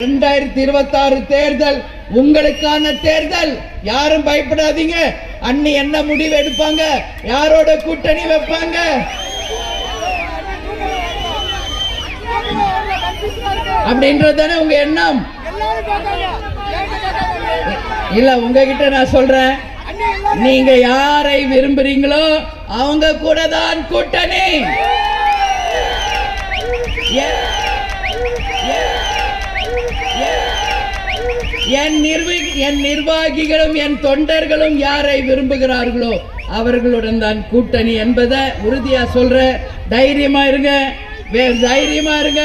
2026 தேர்தல் உங்களுக்கான தேர்தல். யாரும் பயப்படாதீங்க. அண்ணி என்ன முடிவு எடுப்பாங்க, யாரோட கூட்டணி வைப்பாங்க, அப்படின்றதானே உங்க எண்ணம். இல்ல, உங்ககிட்ட நான் சொல்றேன், நீங்க யாரை விரும்புறீங்களோ அவங்க கூட தான் கூட்டணி. என் நிர்வாகிகளும் என் தொண்டர்களும் யாரை விரும்புகிறார்களோ அவர்களுடன் தான் கூட்டணி என்பதை உறுதியா சொல்ற. தைரியமா இருங்க, தைரியமா இருங்க.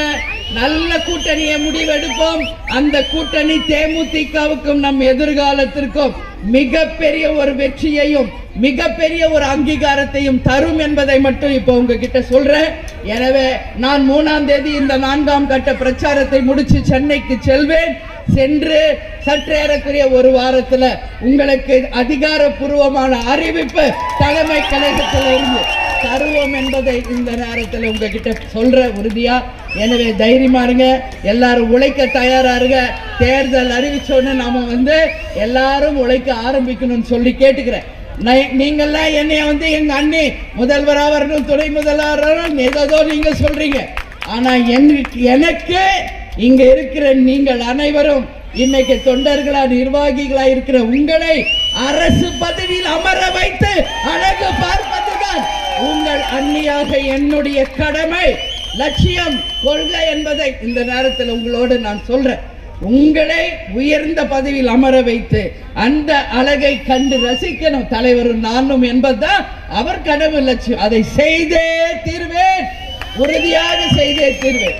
நல்ல கூட்டணியை முடிவெடுப்போம். அந்த கூட்டணி தேமுதிகவுக்கும் நம் எதிர்காலத்திற்கும் மிகப்பெரிய ஒரு வெற்றியையும் மிகப்பெரிய ஒரு அங்கீகாரத்தையும் தரும் என்பதை மட்டும் இப்போ உங்ககிட்ட சொல்றேன். எனவே நான் 3ஆம் தேதி இந்த 4ஆம் கட்ட பிரச்சாரத்தை முடிச்சு சென்னைக்கு செல்வேன். சென்று சற்றேறக்குரிய ஒரு வாரத்தில் உங்களுக்கு அதிகாரப்பூர்வமான அறிவிப்பு தலைமை கழகத்தில் இருந்து தருவோம் என்பதை இந்த நேரத்தில் உங்ககிட்ட சொல்ற உறுதியா. எனவே தைரியமா இருங்க, எல்லாரும் உழைக்க தயாரா இருங்க. தேர்தல் அறிவிச்சோன்னு நாம எல்லாரும் உழைக்க ஆரம்பிக்கணும்னு சொல்லி கேட்டுக்கிறேன். நீங்கெல்லாம் என்னைய எங்க அண்ணி முதல்வராக வரணும், துணை முதல்வராக ஏதோ நீங்க சொல்றீங்க. ஆனா எனக்கு இங்க இருக்கிற நீங்கள் அனைவரும் இன்னைக்கு தொண்டர்களா நிர்வாகிகளா இருக்கிற உங்களை அரசு பதவியில் அமர வைத்து அழகு பார்ப்பதுதான் உங்கள் அண்ணியாக என்னுடைய கடமை, லட்சியம், கொள்கை என்பதை இந்த நேரத்தில் உங்களோடு நான் சொல்றேன். உங்களை உயர்ந்த பதவியில் அமர வைத்து அந்த அழகை கண்டு ரசிக்கணும் தலைவரும் நானும் என்பதுதான் அவர் கனவு, லட்சியம். அதை செய்தே தீர்வேன், உறுதியாக செய்தே தீர்வேன்.